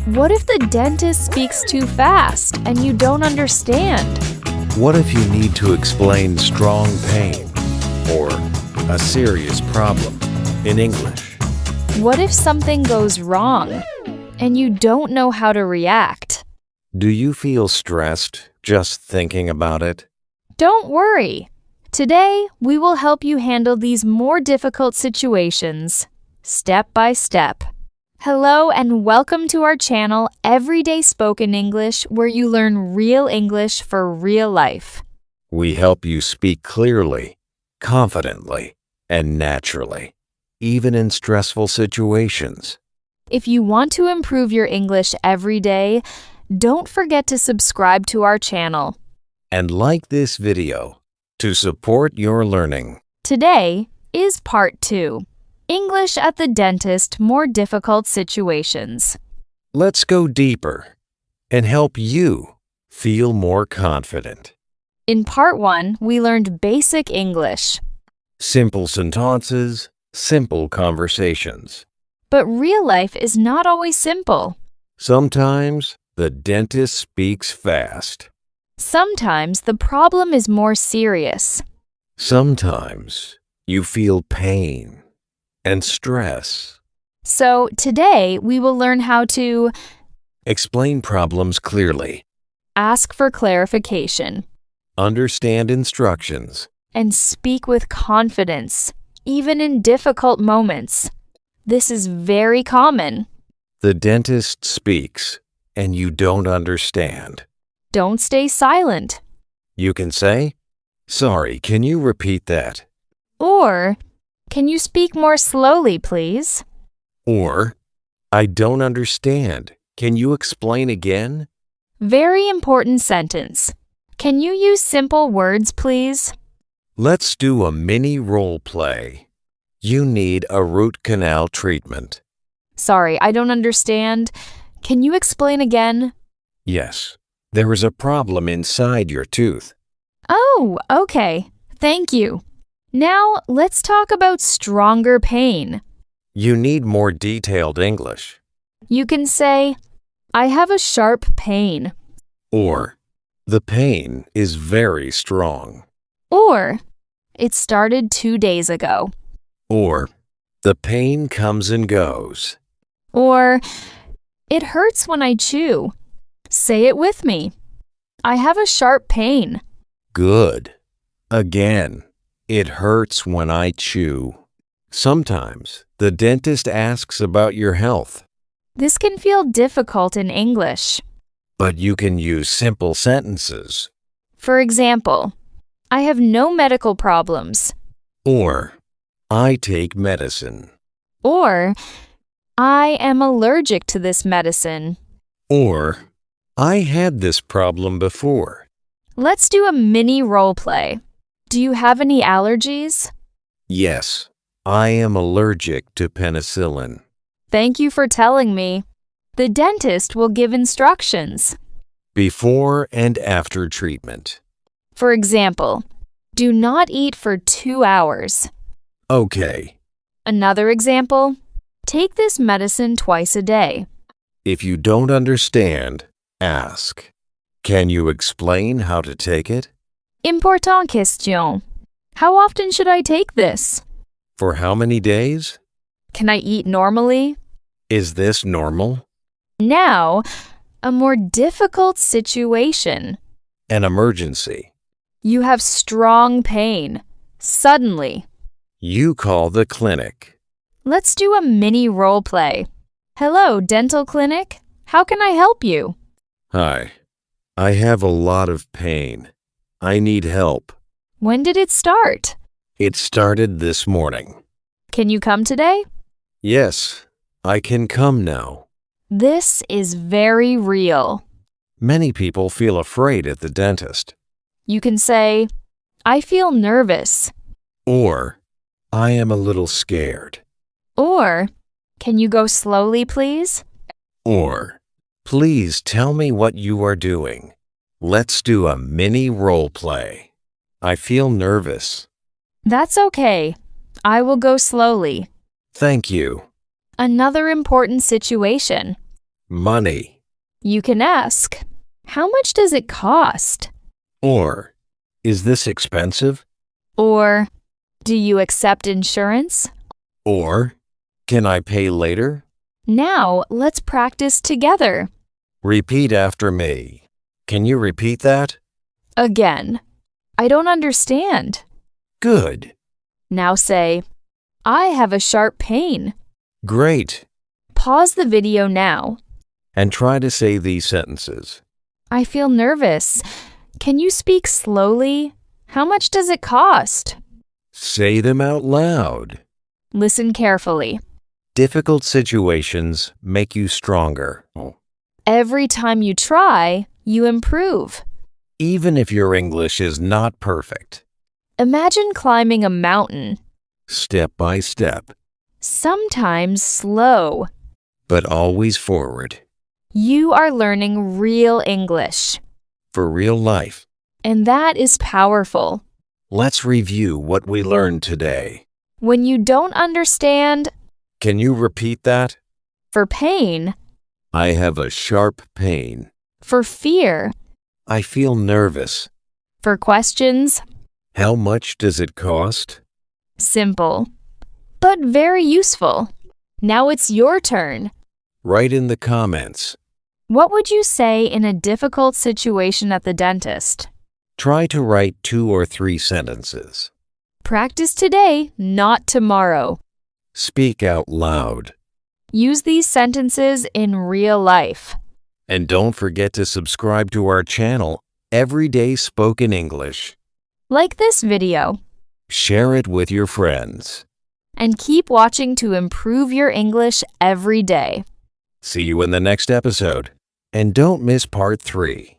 What if the dentist speaks too fast and you don't understand? What if you need to explain strong pain or a serious problem in English? What if something goes wrong and you don't know how to react? Do you feel stressed just thinking about it? Don't worry. Today, we will help you handle these more difficult situations, step by step. Hello and welcome to our channel, Everyday Spoken English, where you learn real English for real life. We help you speak clearly, confidently, and naturally, even in stressful situations. If you want to improve your English every day, don't forget to subscribe to our channel. And like this video to support your learning. Today is part 2. English at the dentist, more difficult situations. Let's go deeper and help you feel more confident. In part 1, we learned basic English. Simple sentences, simple conversations. But real life is not always simple. Sometimes the dentist speaks fast. Sometimes the problem is more serious. Sometimes you feel pain and stress. So today we will learn how to Explain problems clearly. ask for clarification Understand instructions. and speak with confidence, even in difficult moments. This is very common. The dentist speaks and you don't understand. Don't stay silent. You can say, "Sorry, can you repeat that?" Or, can you speak more slowly, please? Or, "I don't understand. Can you explain again?" Very important sentence. Can you use simple words, please? Let's do a mini role play. You need a root canal treatment. Sorry, I don't understand. Can you explain again? Yes, there is a problem inside your tooth. Oh, okay. Thank you. Now, let's talk about stronger pain. You need more detailed English. You can say, I have a sharp pain. Or, the pain is very strong. Or, it started 2 days ago. Or, the pain comes and goes. Or, it hurts when I chew. Say it with me. I have a sharp pain. Good. Again, it hurts when I chew. Sometimes the dentist asks about your health, This can feel difficult in English. but you can use simple sentences. For example, I have no medical problems. Or, I take medicine. Or, I am allergic to this medicine. Or, I had this problem before. Let's do a mini role play. Do you have any allergies? Yes, I am allergic to penicillin. Thank you for telling me. The dentist will give instructions. Before and after treatment. For example, do not eat for 2 hours. Okay, Another example, take this medicine twice a day. if you don't understand, ask. Can you explain how to take it? Important question. How often should I take this? For how many days? Can I eat normally? Is this normal? Now, a more difficult situation. An emergency. You have strong pain. Suddenly. You call the clinic. Let's do a mini role play. Hello, dental clinic. How can I help you? Hi, I have a lot of pain. I need help. When did it start? It started this morning. Can you come today? Yes, I can come now. This is very real. Many people feel afraid at the dentist. You can say, I feel nervous. Or, I am a little scared. Or, can you go slowly, please? Or, please tell me what you are doing. Let's do a mini role play. I feel nervous. That's okay. I will go slowly. Thank you. Another important situation. money. You can ask, how much does it cost? Or, is this expensive? Or, do you accept insurance? Or, can I pay later? Now, let's practice together. Repeat after me. Can you repeat that? Again, I don't understand. Good. Now say, I have a sharp pain. Great. Pause the video now. And try to say these sentences. I feel nervous. Can you speak slowly? How much does it cost? Say them out loud. Listen carefully. Difficult situations make you stronger. Every time you try, you improve. Even if your English is not perfect. Imagine climbing a mountain. Step by step, Sometimes slow. but always forward. You are learning real English, For real life. and that is powerful. Let's review what we learned today. When you don't understand, Can you repeat that? for pain, I have a sharp pain. for fear, I feel nervous. for questions, How much does it cost? simple, but very useful. Now it's your turn. Write in the comments. What would you say in a difficult situation at the dentist? Try to write 2 or 3 sentences. Practice today, not tomorrow. Speak out loud. Use these sentences in real life. And don't forget to subscribe to our channel, Everyday Spoken English. Like this video, Share it with your friends. and keep watching to improve your English every day. See you in the next episode. And don't miss part 3.